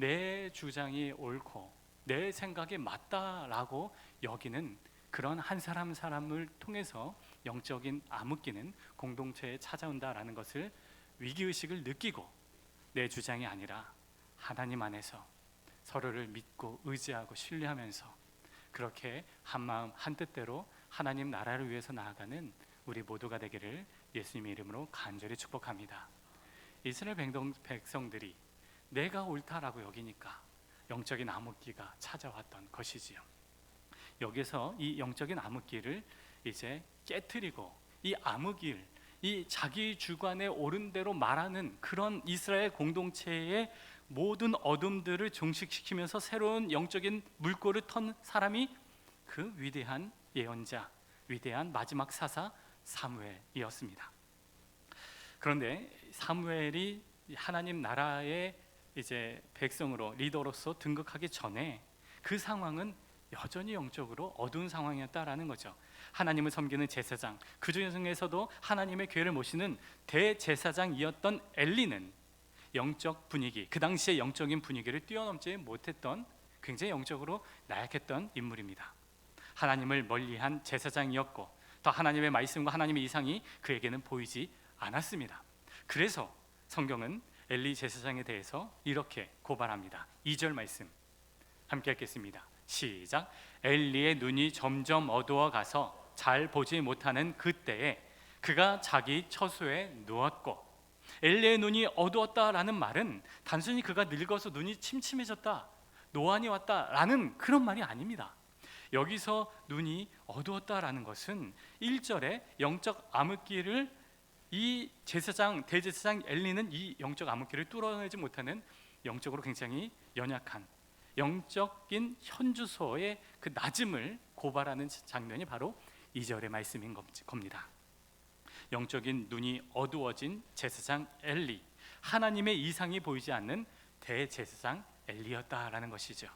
내 주장이 옳고 내 생각이 맞다라고 여기는 그런 한 사람 사람을 통해서 영적인 암흑기는 공동체에 찾아온다라는 것을, 위기의식을 느끼고 내 주장이 아니라 하나님 안에서 서로를 믿고 의지하고 신뢰하면서 그렇게 한마음 한뜻대로 하나님 나라를 위해서 나아가는 우리 모두가 되기를 예수님의 이름으로 간절히 축복합니다. 이스라엘 백성들이 내가 옳다라고 여기니까 영적인 암흑기가 찾아왔던 것이지요. 여기서 이 영적인 암흑기를 이제 깨트리고 이 암흑기를, 이 자기 주관에 옳은 대로 말하는 그런 이스라엘 공동체의 모든 어둠들을 종식시키면서 새로운 영적인 물꼬를 턴 사람이 그 위대한 예언자, 위대한 마지막 사사 사무엘이었습니다. 그런데 사무엘이 하나님 나라의 이제 백성으로 리더로서 등극하기 전에 그 상황은 여전히 영적으로 어두운 상황이었다라는 거죠. 하나님을 섬기는 제사장, 그 중에서도 하나님의 교회를 모시는 대제사장이었던 엘리는 영적 분위기, 그 당시의 영적인 분위기를 뛰어넘지 못했던 굉장히 영적으로 나약했던 인물입니다. 하나님을 멀리한 제사장이었고 더 하나님의 말씀과 하나님의 이상이 그에게는 보이지 않았습니다. 그래서 성경은 엘리 제사장에 대해서 이렇게 고발합니다. 2절 말씀 함께 읽겠습니다. 시작. 엘리의 눈이 점점 어두워 가서 잘 보지 못하는 그때에 그가 자기 처소에 누웠고, 엘리의 눈이 어두웠다라는 말은 단순히 그가 늙어서 눈이 침침해졌다, 노안이 왔다라는 그런 말이 아닙니다. 여기서 눈이 어두웠다라는 것은 1절에 영적 암흑기를 이 제사장, 대제사장 엘리는 이 영적 암흑기를 뚫어내지 못하는 영적으로 굉장히 연약한 영적인 현주소의 그 낮음을 고발하는 장면이 바로 2절의 말씀인 겁니다. 영적인 눈이 어두워진 제사장 엘리, 하나님의 이상이 보이지 않는 대제사장 엘리였다라는 것이죠.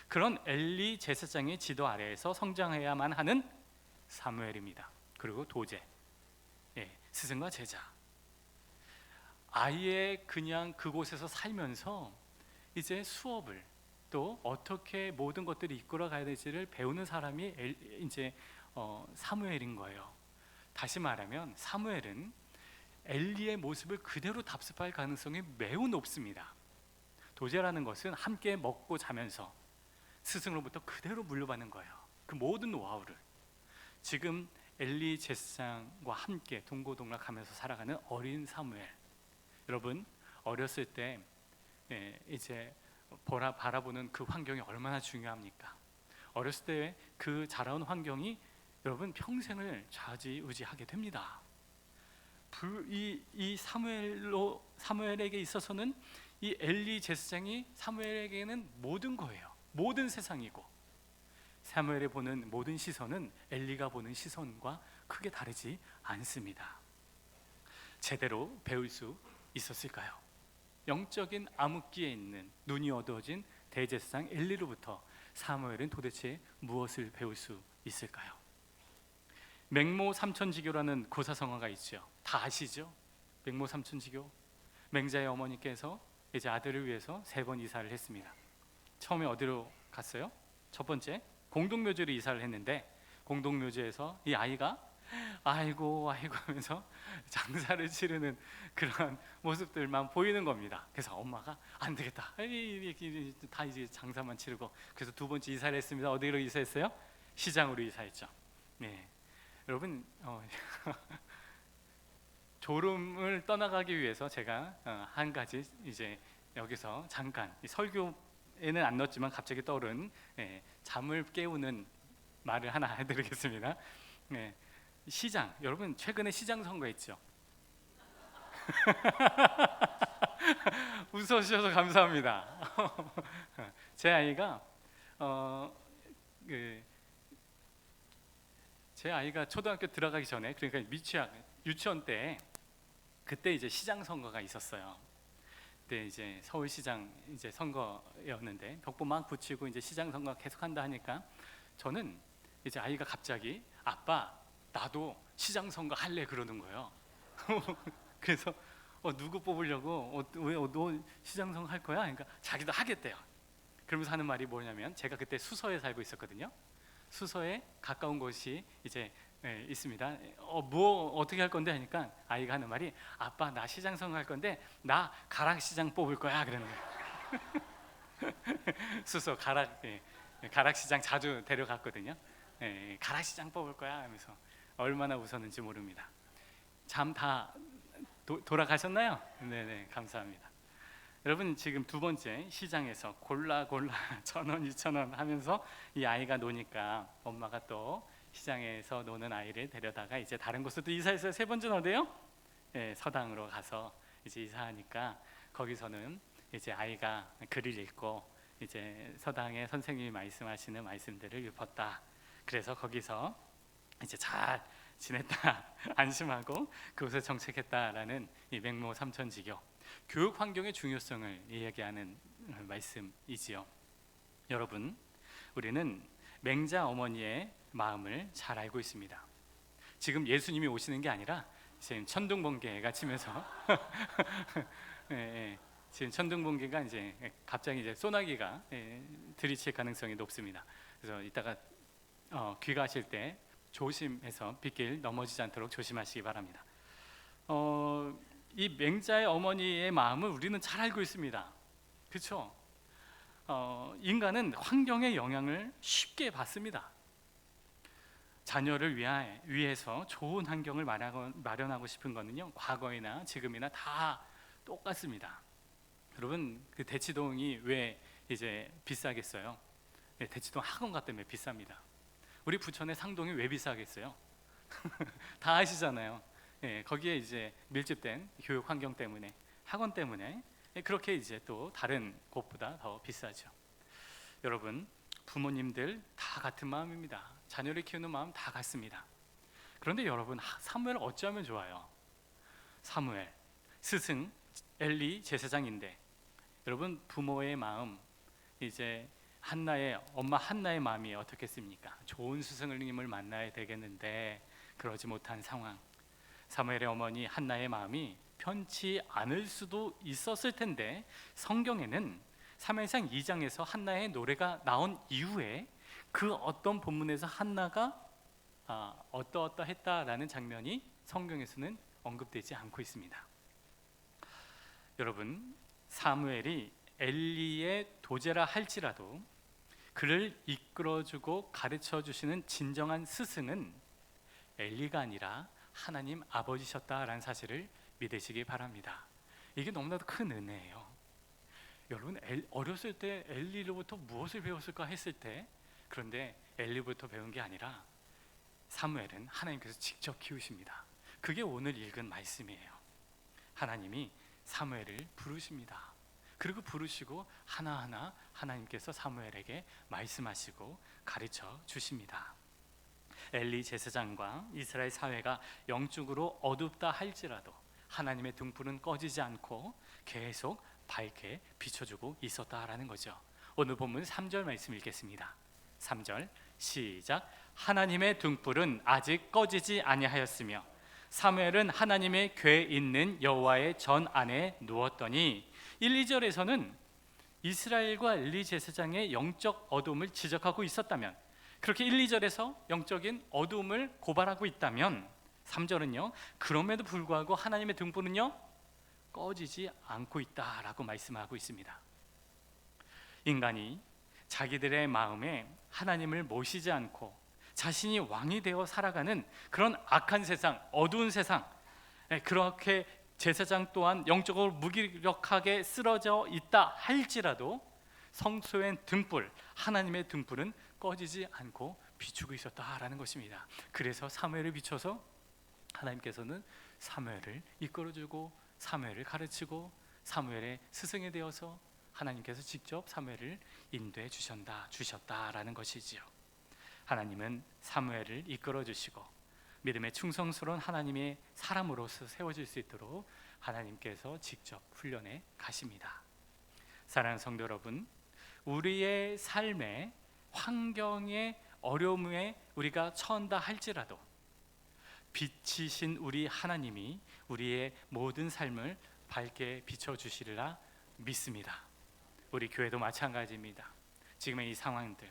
그런 엘리 제사장의 지도 아래에서 성장해야만 하는 사무엘입니다. 그리고 도제, 스승과 제자, 아예 그냥 그곳에서 살면서 이제 수업을, 또 어떻게 모든 것들이 이끌어 가야 될지를 배우는 사람이 이제 사무엘인 거예요. 다시 말하면 사무엘은 엘리의 모습을 그대로 답습할 가능성이 매우 높습니다. 도제라는 것은 함께 먹고 자면서 스승으로부터 그대로 물려받는 거예요. 그 모든 노하우를. 지금 엘리 제사장과 함께 동고동락하면서 살아가는 어린 사무엘. 여러분, 어렸을 때 이제 바라보는 그 환경이 얼마나 중요합니까? 어렸을 때 그 자라온 환경이 여러분 평생을 좌지우지하게 됩니다. 이 사무엘에게 있어서는 이 엘리 제사장이 사무엘에게는 모든 거예요. 모든 세상이고, 사무엘이 보는 모든 시선은 엘리가 보는 시선과 크게 다르지 않습니다. 제대로 배울 수 있었을까요? 영적인 암흑기에 있는 눈이 어두워진 대제사장 엘리로부터 사무엘은 도대체 무엇을 배울 수 있을까요? 맹모 삼천지교라는 고사성어가 있죠. 다 아시죠? 맹모 삼천지교. 맹자의 어머니께서 이제 아들을 위해서 3번 이사를 했습니다. 처음에 어디로 갔어요? 첫 번째 공동묘지로 이사를 했는데, 공동묘지에서 이 아이가 아이고 하면서 장사를 치르는 그런 모습들만 보이는 겁니다. 그래서 엄마가 안 되겠다, 다 이제 장사만 치르고, 그래서 2번째 이사를 했습니다. 어디로 이사했어요? 시장으로 이사했죠. 네, 여러분 졸음을 떠나가기 위해서 제가 한 가지 이제 여기서 잠깐 설교에는 안 넣었지만 갑자기 떠오른 잠을 깨우는 말을 하나 해드리겠습니다. 시장, 여러분 최근에 시장 선거했죠? 웃어주셔서 감사합니다. 제 아이가 제 아이가 초등학교 들어가기 전에, 그러니까 유치원 때, 그때 이제 시장 선거가 있었어요. 그때 이제 서울시장 이제 선거였는데 벽보 막 붙이고 이제 시장 선거 계속한다 하니까 저는 이제 아이가 갑자기 아빠 나도 시장 선거 할래 그러는 거예요. 그래서 누구 뽑으려고? 너 시장성 할 거야? 그러니까 자기도 하겠대요. 그러면서 하는 말이 뭐냐면, 제가 그때 수서에 살고 있었거든요. 수서에 가까운 곳이 이제 있습니다. 뭐 어떻게 할 건데 하니까 아이가 하는 말이, 아빠 나 시장성 할 건데 나 가락시장 뽑을 거야, 그러는 거예요. 수서 가락시장 자주 데려갔거든요. 가락시장 뽑을 거야 하면서 얼마나 웃었는지 모릅니다. 잠 다 돌아가셨나요? 네네, 감사합니다. 여러분, 지금 두 번째, 시장에서 골라 1,000원 2,000원 하면서 이 아이가 노니까 엄마가 또 시장에서 노는 아이를 데려다가 이제 다른 곳으로 이사했어요. 세 번째는 어디예요? 서당으로 가서 이제 이사하니까 거기서는 이제 아이가 글을 읽고 이제 서당의 선생님이 말씀하시는 말씀들을 읊었다. 그래서 거기서 이제 잘 지냈다 안심하고 그곳에 정착했다라는 이 맹모 삼천지교, 교육 환경의 중요성을 이야기하는 말씀이지요. 여러분, 우리는 맹자 어머니의 마음을 잘 알고 있습니다. 지금 예수님이 오시는 게 아니라 지금 천둥번개가 치면서 지금 천둥번개가 이제 갑자기 이제 소나기가 들이칠 가능성이 높습니다. 그래서 이따가 귀가하실 때 조심해서 빗길 넘어지지 않도록 조심하시기 바랍니다. 이 맹자의 어머니의 마음을 우리는 잘 알고 있습니다. 그렇죠? 인간은 환경의 영향을 쉽게 받습니다. 자녀를 위해서 좋은 환경을 마련하고 싶은 거는요, 과거이나 지금이나 다 똑같습니다. 여러분, 그 대치동이 왜 이제 비싸겠어요? 대치동 학원가 때문에 비쌉니다. 우리 부천의 상동이 왜 비싸겠어요? 다 아시잖아요. 거기에 이제 밀집된 교육 환경 때문에, 학원 때문에 그렇게 이제 또 다른 곳보다 더 비싸죠. 여러분, 부모님들 다 같은 마음입니다. 자녀를 키우는 마음 다 같습니다. 그런데 여러분, 사무엘 어찌하면 좋아요? 사무엘 스승 엘리 제사장인데, 여러분 부모의 마음, 이제 엄마 한나의 마음이 어떻겠습니까? 좋은 스승님을 만나야 되겠는데 그러지 못한 상황. 사무엘의 어머니 한나의 마음이 편치 않을 수도 있었을 텐데, 성경에는 사무엘상 2장에서 한나의 노래가 나온 이후에 그 어떤 본문에서 한나가 어떠했다라는 장면이 성경에서는 언급되지 않고 있습니다. 여러분, 사무엘이 엘리의 도제라 할지라도 그를 이끌어주고 가르쳐주시는 진정한 스승은 엘리가 아니라 하나님 아버지셨다라는 사실을 믿으시기 바랍니다. 이게 너무나도 큰 은혜예요. 여러분, 어렸을 때 엘리로부터 무엇을 배웠을까 했을 때, 그런데 엘리부터 배운 게 아니라 사무엘은 하나님께서 직접 키우십니다. 그게 오늘 읽은 말씀이에요. 하나님이 사무엘을 부르십니다. 그리고 부르시고 하나하나 하나님께서 사무엘에게 말씀하시고 가르쳐 주십니다. 엘리 제사장과 이스라엘 사회가 영적으로 어둡다 할지라도 하나님의 등불은 꺼지지 않고 계속 밝게 비춰주고 있었다라는 거죠. 오늘 본문 3절 말씀 읽겠습니다. 3절 시작. 하나님의 등불은 아직 꺼지지 아니하였으며 사무엘은 하나님의 궤 있는 여호와의 전 안에 누웠더니, 1, 2절에서는 이스라엘과 엘리 제사장의 영적 어둠을 지적하고 있었다면, 그렇게 1, 2절에서 영적인 어둠을 고발하고 있다면, 3절은요, 그럼에도 불구하고 하나님의 등불은요 꺼지지 않고 있다라고 말씀하고 있습니다. 인간이 자기들의 마음에 하나님을 모시지 않고 자신이 왕이 되어 살아가는 그런 악한 세상, 어두운 세상, 그렇게 제사장 또한 영적으로 무기력하게 쓰러져 있다 할지라도 성소의 등불, 하나님의 등불은 꺼지지 않고 비추고 있었다라는 것입니다. 그래서 사무엘을 비춰서 하나님께서는 사무엘을 이끌어주고 사무엘을 가르치고 사무엘의 스승이 되어서 하나님께서 직접 사무엘을 인도해 주셨다라는 것이지요. 하나님은 사무엘을 이끌어 주시고 믿음의 충성스러운 하나님의 사람으로서 세워질 수 있도록 하나님께서 직접 훈련해 가십니다. 사랑하는 성도 여러분, 우리의 삶의 환경의 어려움에 우리가 처한다 할지라도 빛이신 우리 하나님이 우리의 모든 삶을 밝게 비춰주시리라 믿습니다. 우리 교회도 마찬가지입니다. 지금의 이 상황들,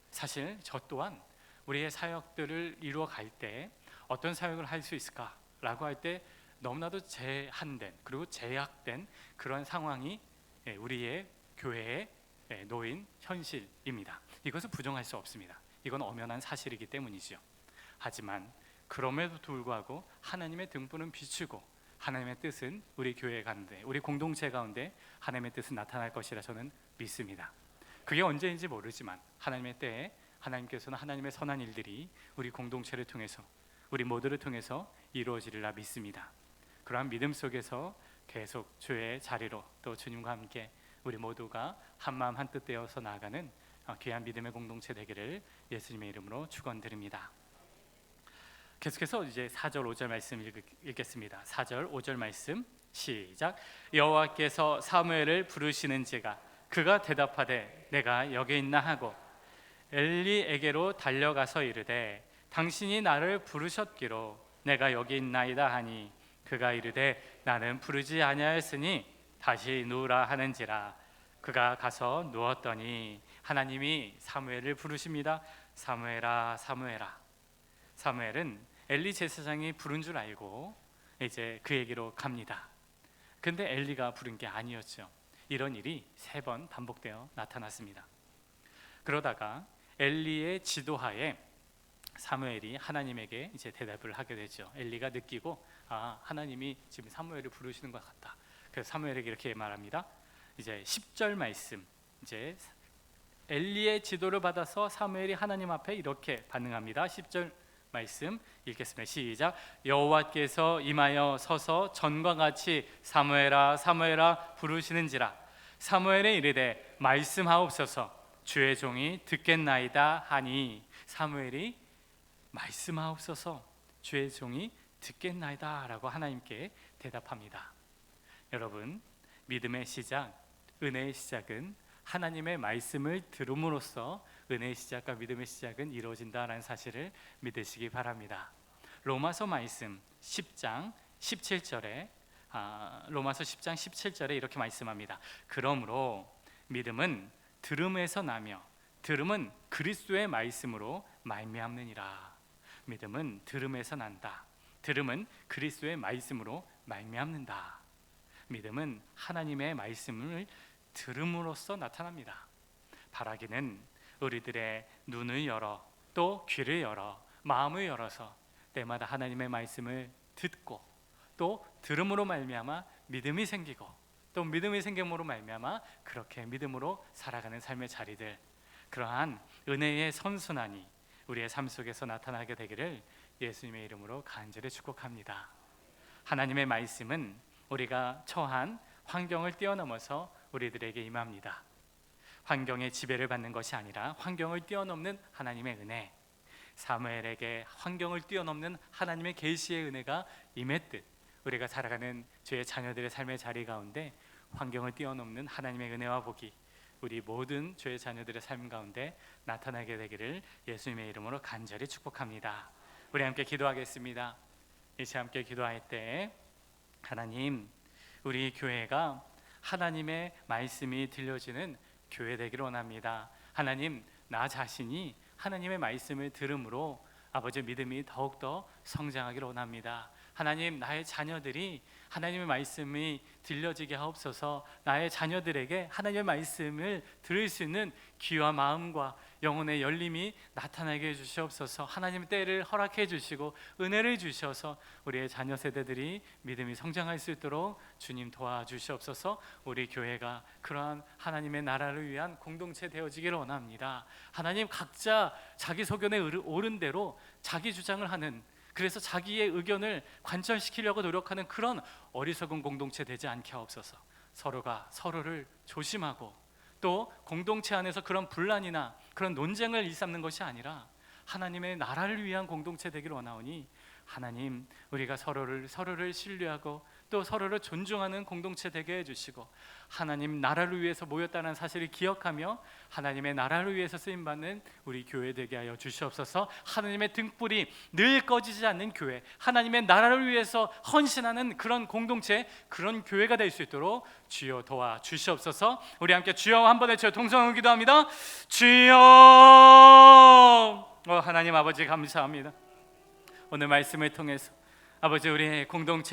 사실 저 또한 우리의 사역들을 이루어 갈 때 어떤 사역을 할 수 있을까라고 할 때 너무나도 제한된 그리고 제약된 그런 상황이 우리의 교회에 놓인 현실입니다. 이것을 부정할 수 없습니다. 이건 엄연한 사실이기 때문이죠. 하지만 그럼에도 불구하고 하나님의 등불은 비추고 하나님의 뜻은 우리 교회 가운데, 우리 공동체 가운데 하나님의 뜻은 나타날 것이라 저는 믿습니다. 그게 언제인지 모르지만 하나님의 때에 하나님께서는 하나님의 선한 일들이 우리 공동체를 통해서, 우리 모두를 통해서 이루어지리라 믿습니다. 그러한 믿음 속에서 계속 주의 자리로 또 주님과 함께 우리 모두가 한마음 한뜻 되어서 나아가는 귀한 믿음의 공동체 되기를 예수님의 이름으로 축원드립니다. 계속해서 이제 4절 5절 말씀 읽겠습니다. 4절 5절 말씀 시작. 여호와께서 사무엘을 부르시는지가 그가 대답하되 내가 여기 있나 하고 엘리에게로 달려가서 이르되 당신이 나를 부르셨기로 내가 여기 있나이다 하니 그가 이르되 나는 부르지 아니하였으니 다시 누우라 하는지라. 그가 가서 누웠더니 하나님이 사무엘을 부르십니다. 사무엘아 사무엘아. 사무엘은 엘리 제사장이 부른 줄 알고 이제 그에게로 갑니다. 근데 엘리가 부른 게 아니었죠. 이런 일이 3번 반복되어 나타났습니다. 그러다가 엘리의 지도하에 사무엘이 하나님에게 이제 대답을 하게 되죠. 엘리가 느끼고 하나님이 지금 사무엘을 부르시는 것 같다. 그래서 사무엘에게 이렇게 말합니다. 이제 10절 말씀, 이제 엘리의 지도를 받아서 사무엘이 하나님 앞에 이렇게 반응합니다. 10절 말씀 읽겠습니다. 시작. 여호와께서 임하여 서서 전과 같이 사무엘아 사무엘아 부르시는지라. 사무엘에 이르되 말씀하옵소서 주의 종이 듣겠나이다 하니 사무엘이 말씀하옵소서 주의 종이 듣겠나이다 라고 하나님께 대답합니다. 여러분, 믿음의 시작, 은혜의 시작은 하나님의 말씀을 들음으로써 은혜의 시작과 믿음의 시작은 이루어진다라는 사실을 믿으시기 바랍니다. 로마서 말씀 10장 17절에 로마서 10장 17절에 이렇게 말씀합니다. 그러므로 믿음은 들음에서 나며 들음은 그리스도의 말씀으로 말미암느니라. 믿음은 들음에서 난다. 들음은 그리스도의 말씀으로 말미암는다. 믿음은 하나님의 말씀을 들음으로써 나타납니다. 바라기는 우리들의 눈을 열어 또 귀를 열어 마음을 열어서 때마다 하나님의 말씀을 듣고 또 들음으로 말미암아 믿음이 생기고 또 믿음이 생김으로 말미암아 그렇게 믿음으로 살아가는 삶의 자리들, 그러한 은혜의 선순환이 우리의 삶 속에서 나타나게 되기를 예수님의 이름으로 간절히 축복합니다. 하나님의 말씀은 우리가 처한 환경을 뛰어넘어서 우리들에게 임합니다. 환경의 지배를 받는 것이 아니라 환경을 뛰어넘는 하나님의 은혜, 사무엘에게 환경을 뛰어넘는 하나님의 계시의 은혜가 임했듯 우리가 살아가는 주의 자녀들의 삶의 자리 가운데 환경을 뛰어넘는 하나님의 은혜와 복이 우리 모든 주의 자녀들의 삶 가운데 나타나게 되기를 예수님의 이름으로 간절히 축복합니다. 우리 함께 기도하겠습니다. 이제 함께 기도할 때 하나님, 우리 교회가 하나님의 말씀이 들려지는 교회 되기를 원합니다. 하나님, 나 자신이 하나님의 말씀을 들음으로 아버지 믿음이 더욱더 성장하기를 원합니다. 하나님, 나의 자녀들이 하나님의 말씀이 들려지게 하옵소서. 나의 자녀들에게 하나님의 말씀을 들을 수 있는 귀와 마음과 영혼의 열림이 나타나게 해주시옵소서. 하나님의 때를 허락해 주시고 은혜를 주셔서 우리의 자녀 세대들이 믿음이 성장할 수 있도록 주님 도와주시옵소서. 우리 교회가 그러한 하나님의 나라를 위한 공동체 되어지기를 원합니다. 하나님, 각자 자기 소견에 옳은 대로 자기 주장을 하는, 그래서 자기의 의견을 관철시키려고 노력하는 그런 어리석은 공동체 되지 않게 하옵소서. 서로가 서로를 조심하고 또 공동체 안에서 그런 분란이나 그런 논쟁을 일삼는 것이 아니라 하나님의 나라를 위한 공동체 되기를 원하오니 하나님, 우리가 서로를 신뢰하고 또 서로를 존중하는 공동체 되게 해주시고 하나님 나라를 위해서 모였다는 사실을 기억하며 하나님의 나라를 위해서 쓰임받는 우리 교회 되게 하여 주시옵소서. 하나님의 등불이 늘 꺼지지 않는 교회, 하나님의 나라를 위해서 헌신하는 그런 공동체, 그런 교회가 될 수 있도록 주여 도와 주시옵소서. 우리 함께 주여 한번 외쳐 동성으로 기도합니다. 주여. 하나님 아버지 감사합니다. 오늘 말씀을 통해서 아버지 우리 공동체